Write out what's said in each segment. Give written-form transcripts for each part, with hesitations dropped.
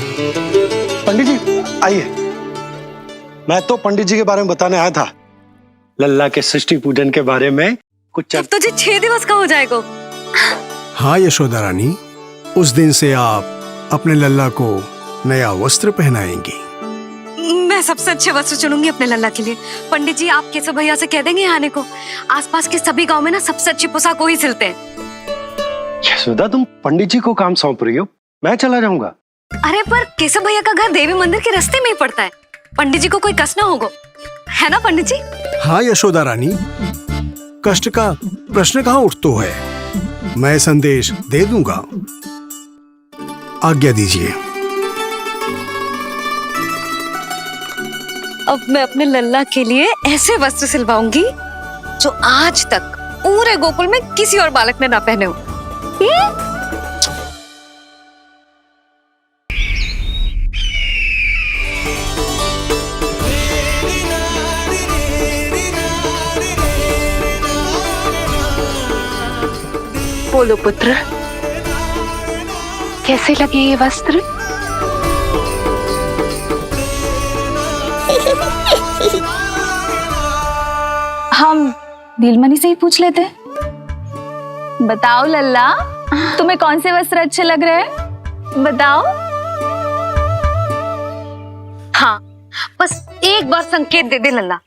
पंडित जी आइए, मैं तो पंडित जी के बारे में बताने आया था, लल्ला के षष्ठी पूजन के बारे में कुछ। अब तो जी 6 दिवस का हो जाएगा। हाँ यशोदा रानी, उस दिन से आप अपने लल्ला को नया वस्त्र पहनाएंगी। मैं सबसे अच्छे वस्त्र चुनूंगी अपने लल्ला के लिए। पंडित जी आप केशव भैया से कह देंगे आने को। आसपास के सभी गांव में ना सबसे अच्छी पोशाक वही सिलते हैं। यशोदा तुम पंडित जी को काम सौंप रही हो, मैं चला जाऊंगा। अरे पर केशव भैया का घर देवी मंदिर के रास्ते में ही पड़ता है, पंडित जी को कोई कष्ट ना होगा, है ना पंडित जी? हाँ यशोदा रानी, कष्ट का प्रश्न कहाँ उठतो है, मैं संदेश दे दूंगा। आज्ञा दीजिए। अब मैं अपने लल्ला के लिए ऐसे वस्त्र सिलवाऊंगी जो आज तक पूरे गोकुल में किसी और बालक ने ना पहने हो। बोलो पुत्र, कैसे लगे ये वस्त्र? हम नीलमणि से ही पूछ लेते। बताओ लल्ला, तुम्हें कौन से वस्त्र अच्छे लग रहे हैं? बताओ। हाँ बस एक बार संकेत दे दे लल्ला।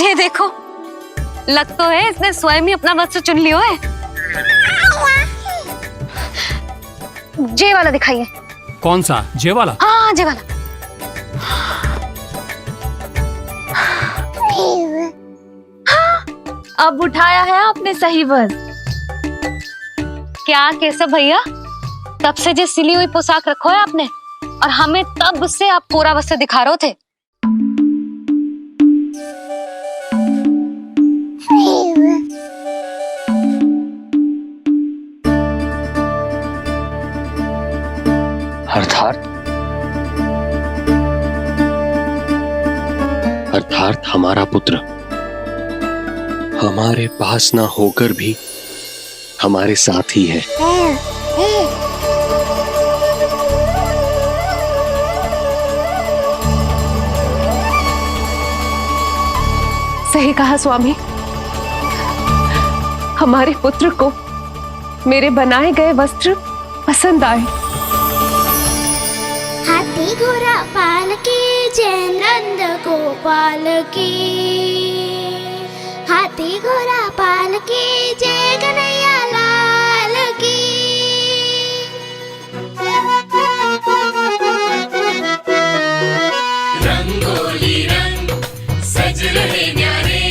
ये देखो, लग तो है इसने स्वयं ही अपना वस्त्र चुन लियो है। जे वाला दिखाइए। कौन सा? जे वाला? हाँ जे वाला। अब उठाया है आपने सही वस्त्र। क्या केशव भैया, तब से जो सिली हुई पोशाक रखो है आपने, और हमें तब से आप पूरा वस्त्र दिखा रहे थे। अर्थात हमारा पुत्र हमारे पास ना होकर भी हमारे साथ ही है। सही कहा स्वामी, हमारे पुत्र को मेरे बनाए गए वस्त्र पसंद आए। हाथी घोड़ा पाल की जय नंद गोपाल की, हाथी घोड़ा पाल की जय कन्हैया लाल की। रंगोली रंग सज रहे न्यारे,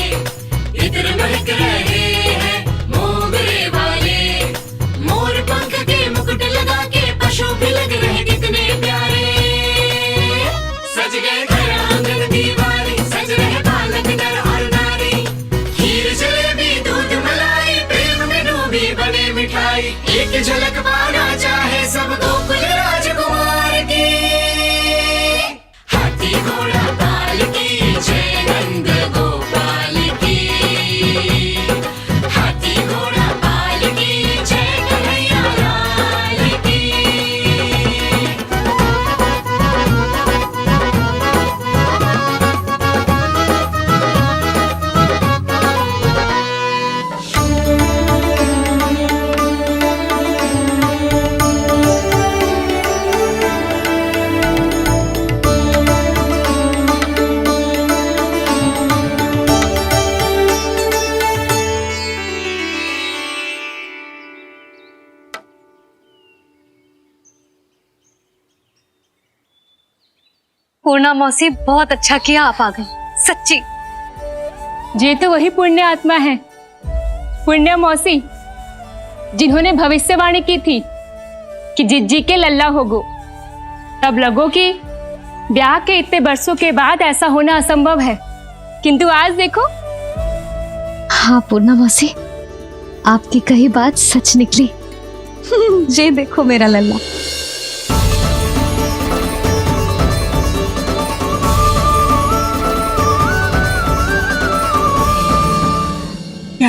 इधर महक रहे हैं मोगरे वाले, मोर पंख के मुकुट लगा के पशु भी लग रहे कितने प्यारे। सज गए घर आंगन दीवारे, सज रहे बालक नर और नारी, खीर जलेबी दूध मलाई प्रेम में डूबी बने मिठाई। एक झलक पाना चाहे सब गोकुल राजकुमार की। हाथी घोड़ा पाल की जय नंद गोपाल की, हाथी घोड़ा पाल की जय कन्हैया लाल की। पूर्णा मौसी बहुत अच्छा किया आप आ गई, सच्ची। ये तो वही पुण्य आत्मा है, पुण्य मौसी, जिन्होंने भविष्यवाणी की थी कि जिज्जी के लल्ला होगो, तब लगो कि ब्याह के इतने बरसों के बाद ऐसा होना असंभव है, किंतु आज देखो। हाँ पूर्णा मौसी, आपकी कही बात सच निकली। ये देखो मेरा लल्ला।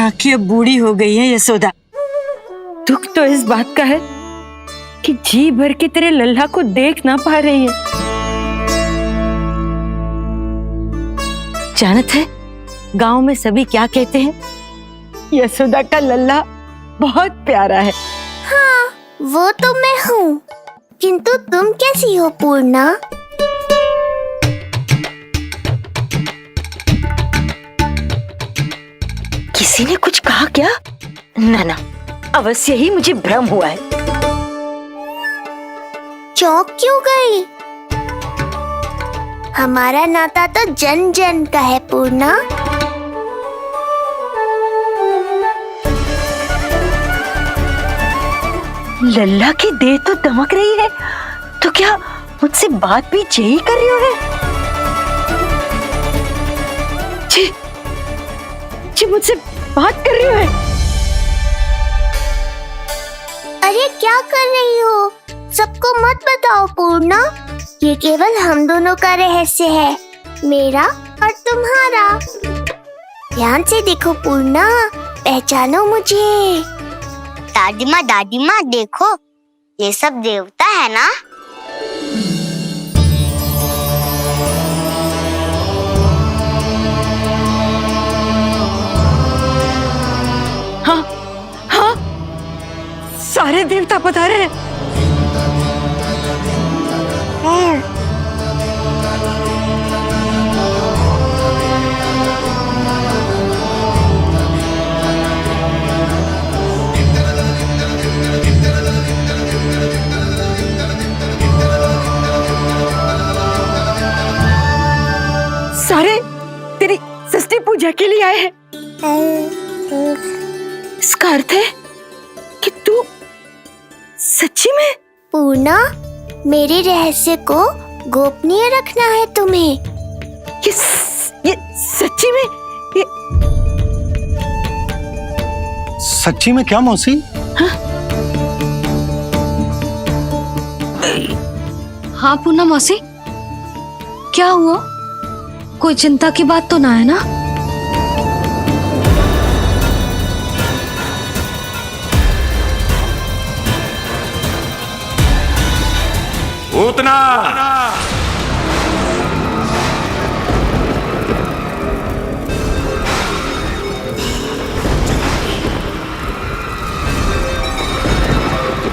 आखिर बूढ़ी हो गई है यशोदा। दुख तो इस बात का है कि जी भर के तेरे लल्ला को देख ना पा रही है। जानत है गांव में सभी क्या कहते हैं? यशोदा का लल्ला बहुत प्यारा है। हाँ, वो तो मैं हूँ, किंतु तुम कैसी हो पूर्णा? किसी ने कुछ कहा क्या? ना ना, अवश्य ही मुझे भ्रम हुआ है। चौंक क्यों गई? हमारा नाता तो जन जन का है पूर्णा। लल्ला की देह तो दमक रही है, तो क्या मुझसे बात भी यही कर रही हो है? जी मुझसे बात कर रही हो है? अरे क्या कर रही हो? सबको मत बताओ पूर्णा, ये केवल हम दोनों का रहस्य है, मेरा और तुम्हारा। ध्यान से देखो पूर्णा, पहचानो मुझे। दादी माँ देखो, ये सब देवता है ना? हाँ हाँ, सारे देवता पधारे हैं। सारे तेरी षष्ठी पूजा के लिए आए हैं। इसका अर्थ है कि तू सच्ची में? पूर्णा, मेरे रहस्य को गोपनीय रखना है तुम्हें। ये सच्ची में? ये सच्ची में क्या मौसी? हाँ पूर्णा मौसी, क्या हुआ? कोई चिंता की बात तो ना है ना? उतना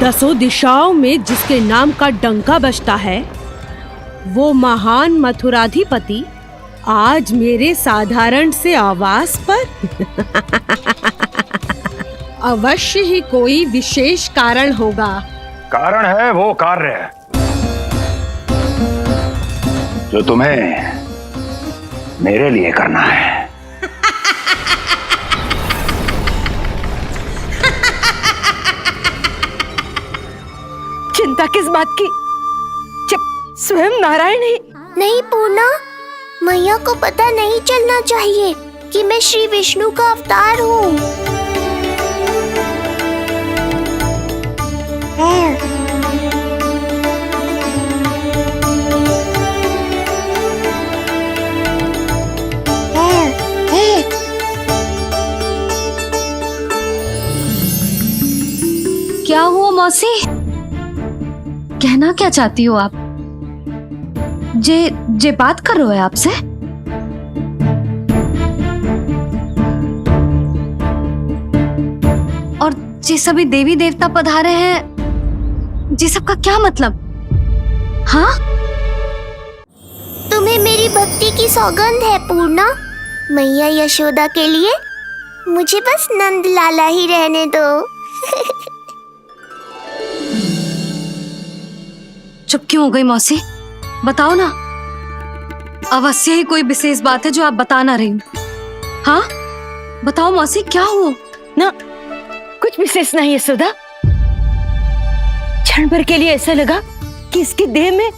दसों दिशाओं में जिसके नाम का डंका बजता है, वो महान मथुराधिपति आज मेरे साधारण से आवास पर अवश्य ही कोई विशेष कारण होगा। कारण है वो कार्य जो तुम्हें मेरे लिए करना है। चिंता किस बात की, जब स्वयं नारायण ही। नहीं पूर्णा, मैया को पता नहीं चलना चाहिए कि मैं श्री विष्णु का अवतार हूँ। क्या हुआ मौसी? कहना क्या चाहती हो आप? जे बात कर रहे हो आपसे? और जे सभी देवी देवता पधारे हैं, जी सबका क्या मतलब? हाँ, तुम्हें मेरी भक्ति की सौगंध है पूर्णा। मैया यशोदा के लिए मुझे बस नंद लाला ही रहने दो। चुप क्यों हो गई मौसी? बताओ ना, अवश्य ही कोई विशेष बात है जो आप बता ना रही हो। हाँ बताओ मौसी, क्या हुआ? ना, कुछ विशेष नहीं यशोदा। क्षण भर के लिए ऐसा लगा कि इसके देह में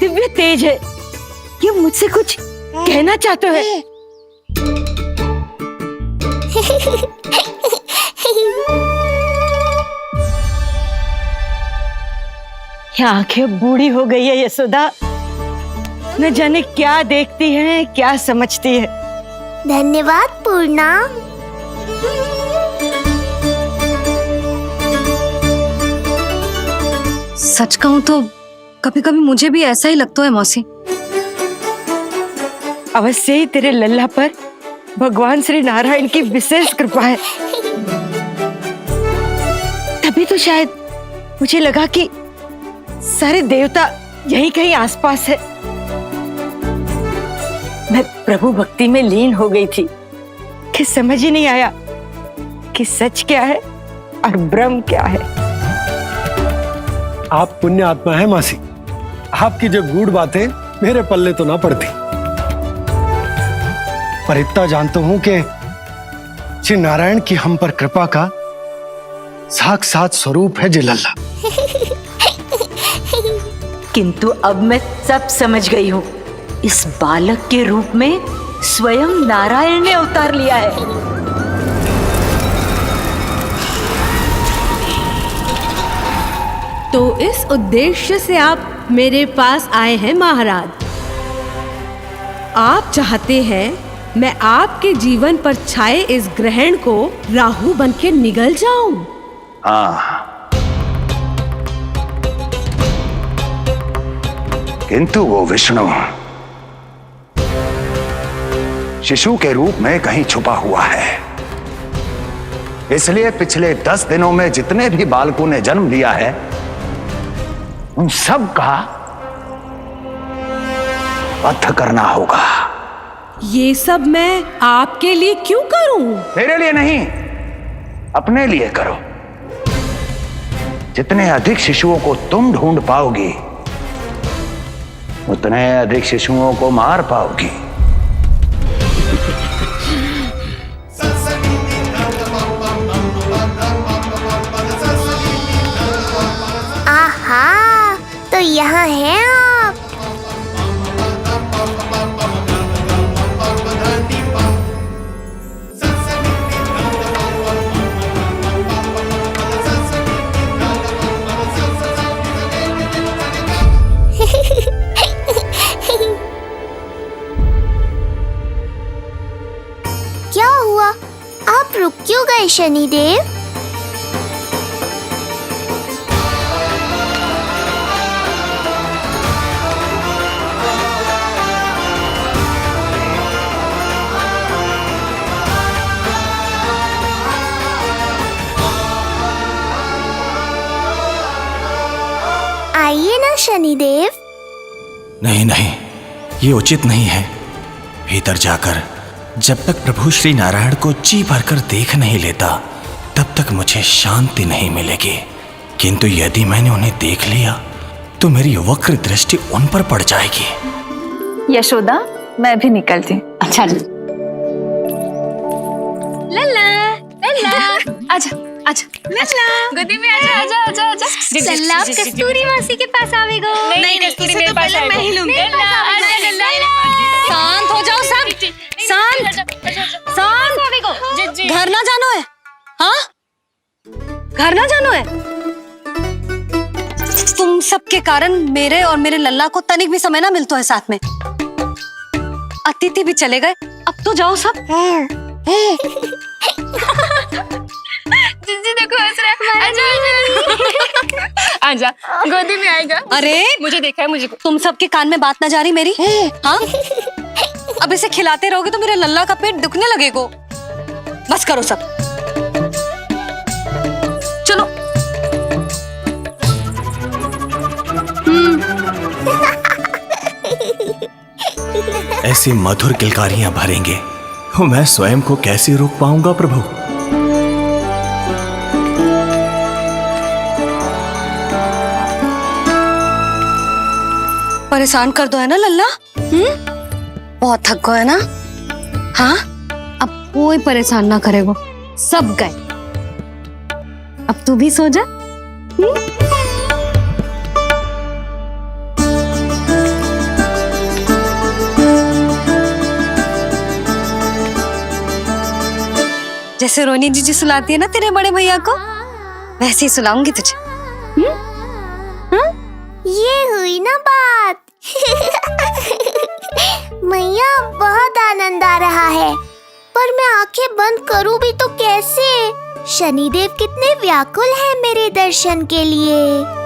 दिव्य तेज है। ये मुझसे कुछ कहना चाहते हैं। ये आंखें बूढ़ी हो गई है यशोदा, न जाने क्या देखती है, क्या समझती है। धन्यवाद पूर्णा। सच कहूं तो कभी कभी मुझे भी ऐसा ही लगता है मौसी। अवश्य ही तेरे लल्ला पर भगवान श्री नारायण की विशेष कृपा है। तभी तो शायद मुझे लगा कि सारे देवता यहीं कहीं आसपास है। मैं प्रभु भक्ति में लीन हो गई थी कि समझ ही नहीं आया कि सच क्या है और भ्रम क्या है। आप पुण्य आत्मा है मासी, आपकी जो गूढ़ बातें मेरे पल्ले तो ना पड़ती, पर इतना जानता हूं कि श्री नारायण की हम पर कृपा का साक्षात स्वरूप है जी लल्ला। किंतु अब मैं सब समझ गई हूँ। इस बालक के रूप में स्वयं नारायण ने अवतार लिया है। तो इस उद्देश्य से आप मेरे पास आए हैं महाराज। आप चाहते हैं मैं आपके जीवन पर छाए इस ग्रहण को राहु बन के निगल जाऊं? हाँ, किंतु वो विष्णु शिशु के रूप में कहीं छुपा हुआ है। इसलिए पिछले 10 दिनों में जितने भी बालकों ने जन्म लिया है, उन सब का वध करना होगा। ये सब मैं आपके लिए क्यों करूं? तेरे लिए नहीं, अपने लिए करो। जितने अधिक शिशुओं को तुम ढूंढ पाओगी, उतने अधिक शिशुओं को मार पाओगी। आहा, तो यहाँ हैं आप। क्या हुआ? आप रुक क्यों गए शनिदेव? आइए ना शनिदेव। नहीं नहीं, ये उचित नहीं है। भीतर जाकर जब तक प्रभु श्री नारायण को जी भरकर देख नहीं लेता, तब तक मुझे शांति नहीं मिलेगी। किंतु यदि मैंने उन्हें देख लिया तो मेरी वक्र दृष्टि उन पर पड़ जाएगी। यशोदा, मैं भी निकलती हूँ। अच्छा जी। लल्ला, लल्ला, आजा, आजा, लल्ला, गोदी में आजा, आजा, आजा, आजा। लल्ला, कस्तूरी मासी के पास आवेगा। नहीं, कस्तूरी मेरे पास आएगा। मैं ही लूंगी। लल्ला, आजा, लल्ला। शांत हो जाओ सब, शांत, शांत। घर ना जानो है, हाँ? घर ना जानो है? तुम सबके कारण मेरे और मेरे लल्ला को तनिक भी समय ना मिलता है साथ में। अतिथि भी चले गए, अब तो जाओ सब। जिज्जी देखो हंस रहा है। आजा, आजा, गोदी में आएगा। अरे मुझे देखा है, मुझे तुम सबके कान में बात ना जा रही मेरी, हाँ? अब इसे खिलाते रहोगे तो मेरे लल्ला का पेट दुखने लगेगा। बस करो सब, चलो। ऐसी मधुर किलकारियां भरेंगे तो मैं स्वयं को कैसे रोक पाऊंगा प्रभु? परेशान कर दो है ना लल्ला? बहुत थक गए ना? हाँ, अब कोई परेशान ना करेगा। सब गए, अब तू भी सो जा। जैसे रोनी जीजी सुलाती है ना तेरे बड़े भैया को, वैसे ही सुलाऊंगी तुझे। ये हुई ना बात। मैया बहुत आनंद आ रहा है, पर मैं आंखें बंद करूं भी तो कैसे? शनिदेव कितने व्याकुल हैं मेरे दर्शन के लिए।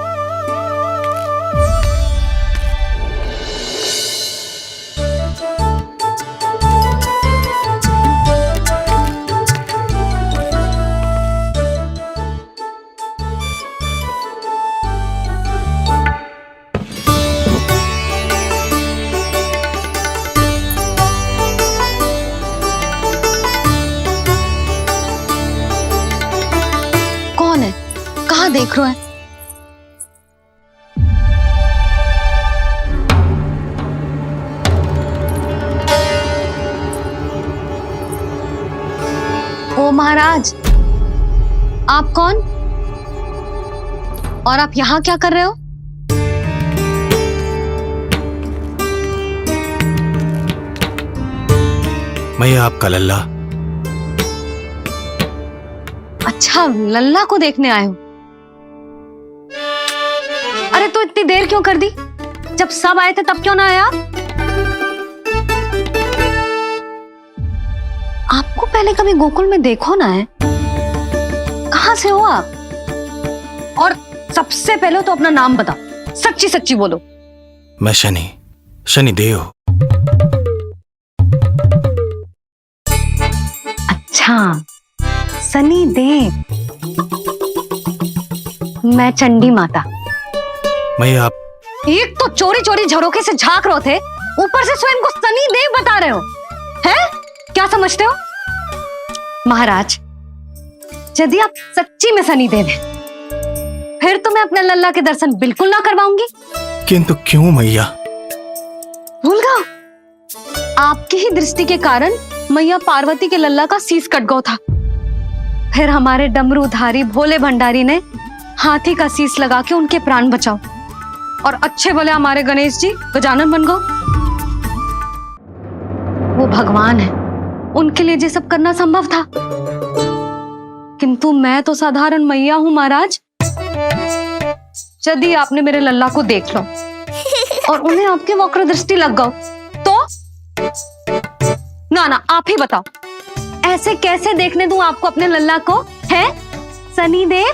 देख रहा है? ओ महाराज, आप कौन और आप यहाँ क्या कर रहे हो? मैं आपका लल्ला। अच्छा, लल्ला को देखने आए हो? अरे तो इतनी देर क्यों कर दी? जब सब आए थे तब क्यों ना आया? आपको पहले कभी गोकुल में देखो ना है? कहां से हो आप? और सबसे पहले तो अपना नाम बताओ, सच्ची सच्ची बोलो। मैं शनिदेव। अच्छा, शनिदेव। मैं चंडी माता। मैं आप एक तो चोरी चोरी झरोखे से झांक रहे थे, ऊपर से स्वयं को शनिदेव बता रहे हो, हैं? क्या समझते हो? महाराज, यदि आप सच्ची में शनिदेव हैं, फिर तो मैं अपने लल्ला के दर्शन बिल्कुल ना करवाऊंगी। किंतु क्यों मैया? भूल गए? आपकी ही दृष्टि के कारण मैया पार्वती के लल्ला का शीश कट गया था। फिर हमारे डमरूधारी भोले भंडारी ने हाथी का शीश लगा के उनके प्राण बचाओ, और अच्छे भले हमारे गणेश जी गजानन बन गए। वो भगवान है, उनके लिए ये सब करना संभव था, किंतु मैं तो साधारण मैया हूं महाराज। यदि आपने मेरे लल्ला को देख लो और उन्हें आपकी वक्र दृष्टि लग गई तो? ना, आप ही बताओ, ऐसे कैसे देखने दूं आपको अपने लल्ला को, है शनिदेव?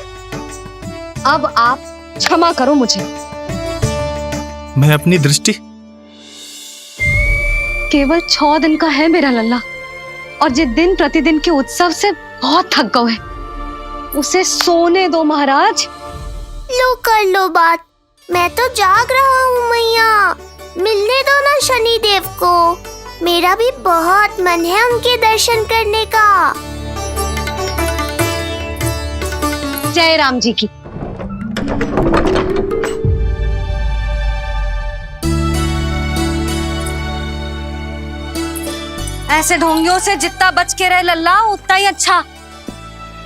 अब आप क्षमा करो मुझे। मैं अपनी दृष्टि केवल 6 दिन का है मेरा लल्ला, और जिस दिन प्रतिदिन के उत्सव से बहुत थक गए हैं, उसे सोने दो महाराज। लो कर लो बात, मैं तो जाग रहा हूँ मैया, मिलने दो ना शनिदेव को। मेरा भी बहुत मन है उनके दर्शन करने का। जय राम जी की। ऐसे ढोंगियों से जितना बच के रहे लल्ला, उतना ही अच्छा।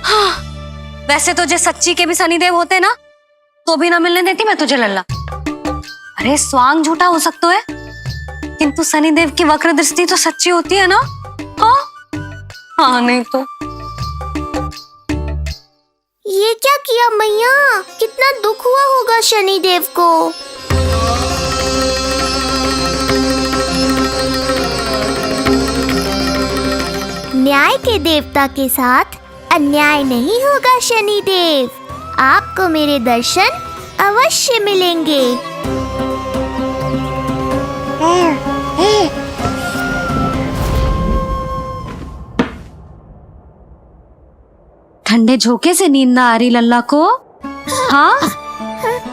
हाँ, वैसे तो जे सच्ची के भी शनिदेव होते ना, तो भी ना मिलने देती मैं तुझे लल्ला। अरे स्वांग झूठा हो सकता है, किंतु शनिदेव की वक्र दृष्टि तो सच्ची होती है ना? हाँ नहीं तो। ये क्या किया मैया? कितना दुख हुआ होगा शनिदेव को। न्याय के देवता के साथ अन्याय नहीं होगा शनिदेव। आपको मेरे दर्शन अवश्य मिलेंगे। ठंडे झोंके से नींद ना आ रही लल्ला को? हाँ,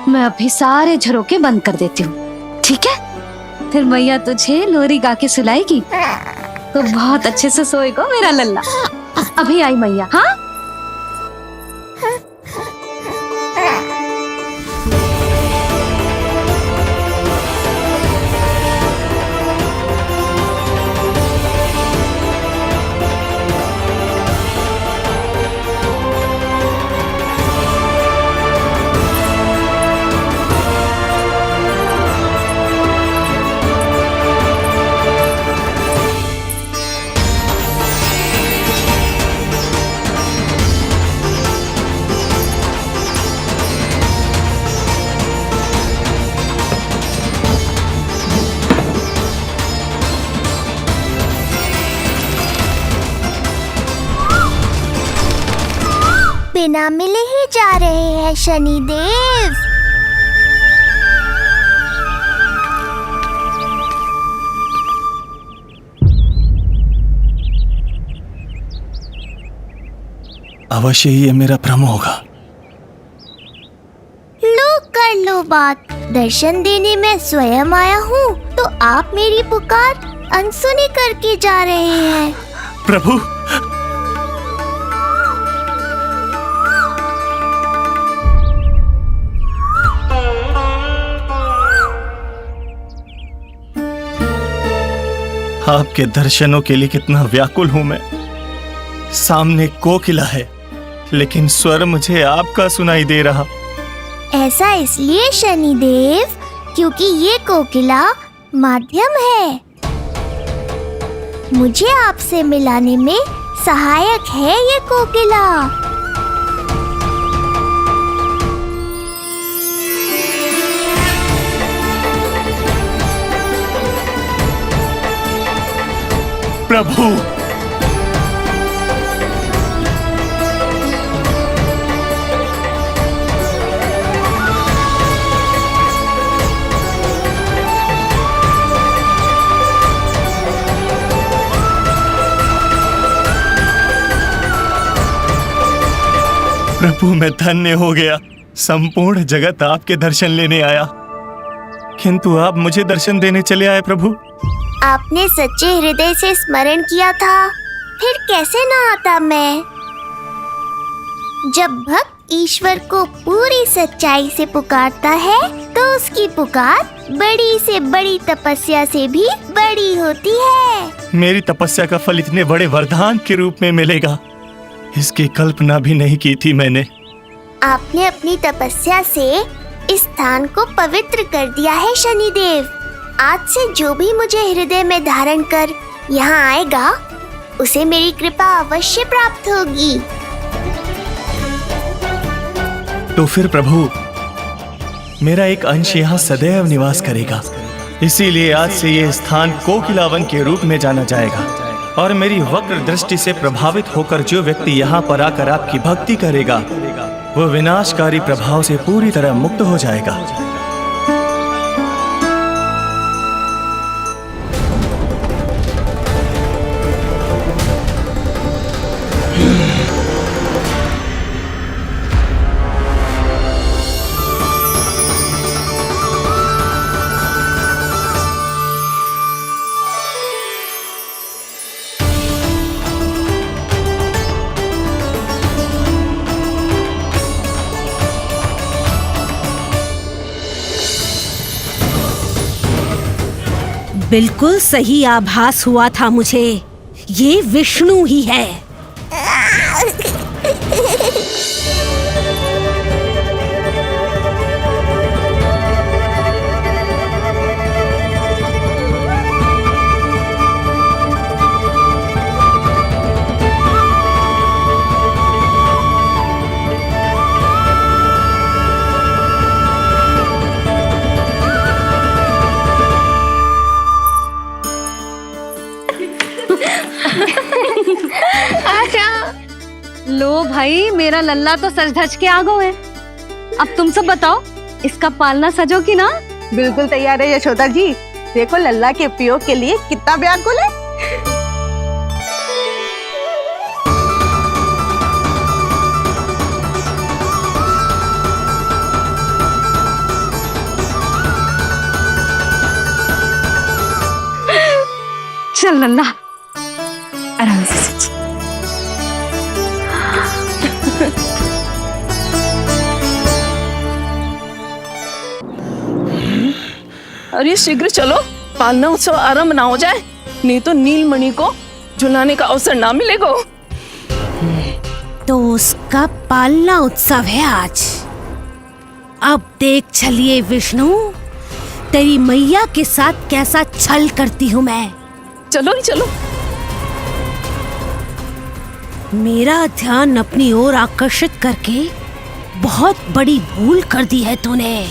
मैं अभी सारे झरोके बंद कर देती हूँ, ठीक है? फिर मैया तुझे लोरी गा के सुलाएगी तो बहुत अच्छे से सोएगा मेरा लल्ला। अभी आई मैया। हाँ, बिना मिले ही जा रहे हैं शनिदेव। अवश्य ही ये मेरा भ्रम होगा। लो कर लो बात, दर्शन देने मैं स्वयं आया हूँ तो आप मेरी पुकार अनसुनी करके जा रहे हैं। प्रभु, आपके दर्शनों के लिए कितना व्याकुल हूं मैं। सामने कोकिला है लेकिन स्वर मुझे आपका सुनाई दे रहा। ऐसा इसलिए शनिदेव क्योंकि ये कोकिला माध्यम है, मुझे आपसे मिलाने में सहायक है ये कोकिला। प्रभु, प्रभु मैं धन्य हो गया। संपूर्ण जगत आपके दर्शन लेने आया, किंतु आप मुझे दर्शन देने चले आए। प्रभु, आपने सच्चे हृदय से स्मरण किया था, फिर कैसे ना आता मैं। जब भक्त ईश्वर को पूरी सच्चाई से पुकारता है तो उसकी पुकार बड़ी से बड़ी तपस्या से भी बड़ी होती है। मेरी तपस्या का फल इतने बड़े वरदान के रूप में मिलेगा, इसकी कल्पना भी नहीं की थी मैंने। आपने अपनी तपस्या से इस स्थान को पवित्र कर दिया है शनिदेव। आज से जो भी मुझे हृदय में धारण कर यहाँ आएगा उसे मेरी कृपा अवश्य प्राप्त होगी। तो फिर प्रभु, मेरा एक अंश यहाँ सदैव निवास करेगा, इसीलिए आज से ये स्थान कोकिलावन के रूप में जाना जाएगा। और मेरी वक्र दृष्टि से प्रभावित होकर जो व्यक्ति यहाँ पर आकर आपकी भक्ति करेगा वो विनाशकारी प्रभाव से पूरी तरह मुक्त हो जाएगा। बिल्कुल सही आभास हुआ था मुझे, ये विष्णु ही है। लो भाई, मेरा लल्ला तो सज धज के आ गए है। अब तुम सब बताओ, इसका पालना सजो कि ना? बिल्कुल तैयार है यशोदा जी। देखो लल्ला के उपयोग के लिए कितना व्याकुल है। चल लल्ला, आराम से सज। अरे शीघ्र चलो, पालना उत्सव आरंभ ना हो जाए, नहीं तो नीलमणि को झुलाने का अवसर ना मिलेगा। तो उसका पालना उत्सव है आज। अब देख चलिए विष्णु, तेरी मैया के साथ कैसा छल करती हूँ मैं। चलो ही चलो। मेरा ध्यान अपनी ओर आकर्षित करके बहुत बड़ी भूल कर दी है तूने।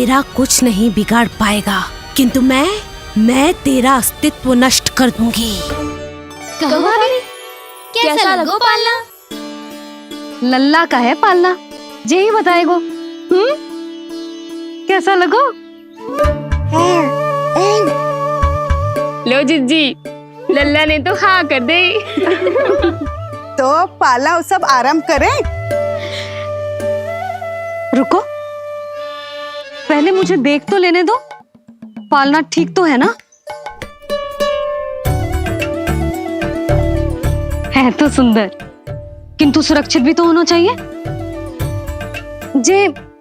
तेरा कुछ नहीं बिगाड़ पाएगा, किंतु मैं तेरा अस्तित्व नष्ट कर दूंगी। कहो भाभी, कैसा लगो पालना? लल्ला का है पालना, जे ही बताएगो। कैसा लगो? लो जिज्जी, लल्ला ने तो हाँ कर दे। तो पाला सब आराम करे। रुको, पहले मुझे देख तो लेने दो, पालना ठीक तो है ना? है तो सुंदर, किंतु सुरक्षित भी तो होना चाहिए।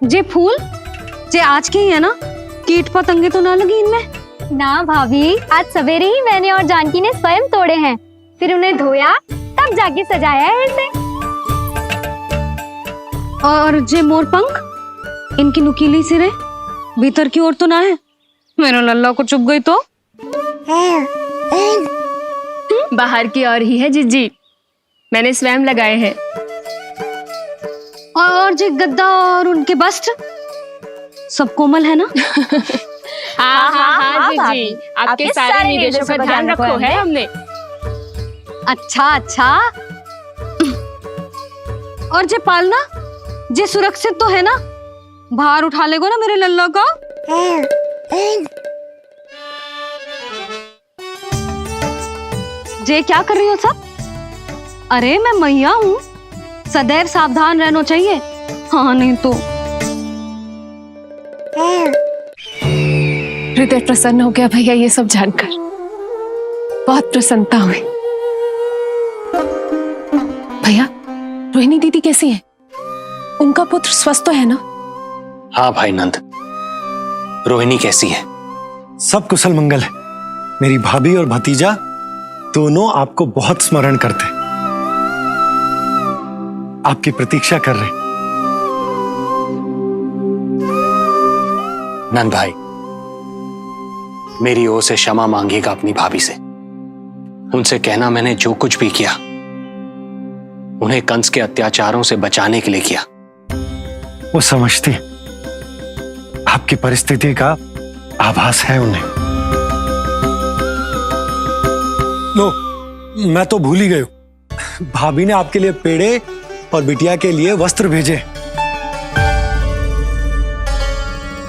जे फूल जे आज के ही है ना, कीट पतंगे तो ना लगी इनमें? ना भाभी, आज सवेरे ही मैंने और जानकी ने स्वयं तोड़े हैं, फिर उन्हें धोया, तब जाके सजाया है इसे। और जे मोर पंख, इनकी नुकीली सिरे भीतर की ओर तो ना है? मेरा लल्ला को चुभ गई तो? बाहर की ओर ही है जिज्जी, मैंने स्वयं लगाए हैं। और जे गद्दा और उनके वस्त्र सब कोमल है ना? हाँ जिज्जी, आपके सारे निर्देशों का ध्यान रखो है हमने। अच्छा। और जे पालना, जे सुरक्षित तो है ना? भार उठा लेगो ना मेरे लल्ला का? जे क्या कर रही हो सब? अरे मैं मैया हूँ, सदैव सावधान रहना चाहिए। हाँ नहीं तो। हृदय प्रसन्न हो गया भैया ये सब जानकर, बहुत प्रसन्नता हुई। भैया, रोहिणी दीदी कैसी है? उनका पुत्र स्वस्थ तो है ना? हाँ भाई नंद, रोहिणी कैसी है? सब कुशल मंगल है। मेरी भाभी और भतीजा दोनों आपको बहुत स्मरण करते, आपकी प्रतीक्षा कर रहे। नंद भाई, मेरी ओर से क्षमा मांगिएगा अपनी भाभी से। उनसे कहना मैंने जो कुछ भी किया, उन्हें कंस के अत्याचारों से बचाने के लिए किया। वो समझती हैं, आपकी परिस्थिति का आभास है उन्हें। लो, मैं तो भूल ही गई हूं, भाभी ने आपके लिए पेड़े और बिटिया के लिए वस्त्र भेजे।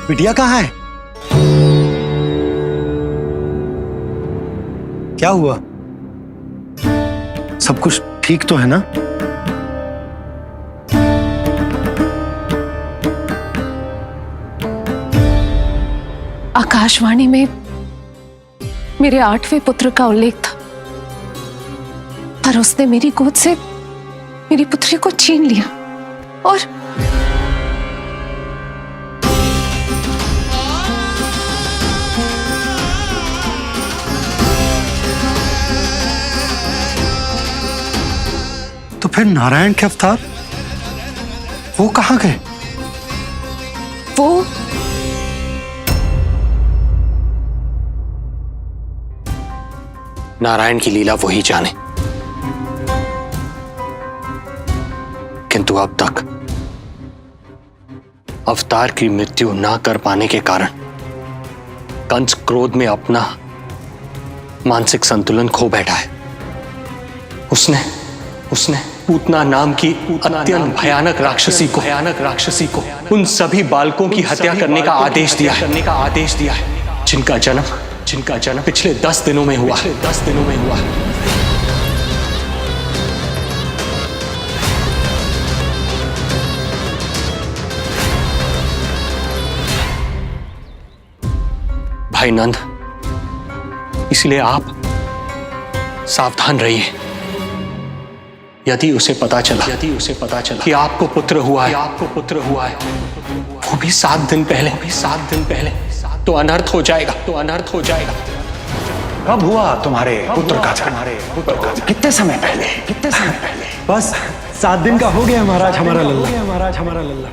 बिटिया कहाँ है? क्या हुआ? सब कुछ ठीक तो है ना? आकाशवाणी में मेरे 8वें पुत्र का उल्लेख था, पर उसने मेरी गोद से मेरी पुत्री को छीन लिया और तो फिर नारायण के अवतार वो कहाँ गए? वो नारायण की लीला वही जाने, किंतु अब तक अवतार की मृत्यु ना कर पाने के कारण कंस क्रोध में अपना मानसिक संतुलन खो बैठा है। उसने पूतना नाम की अत्यंत भयानक राक्षसी को उन सभी बालकों की हत्या करने का आदेश दिया है, जिनका जन्म पिछले 10 दिनों में हुआ। भाई नंद, इसलिए आप सावधान रहिए। यदि उसे पता चला कि आपको पुत्र हुआ है, वो भी 7 दिन पहले, तो अनर्थ हो जाएगा। कब हुआ तुम्हारे पुत्र का जन्म? कितने समय पहले? बस 7 दिन का हो गया महाराज हमारा लल्ला।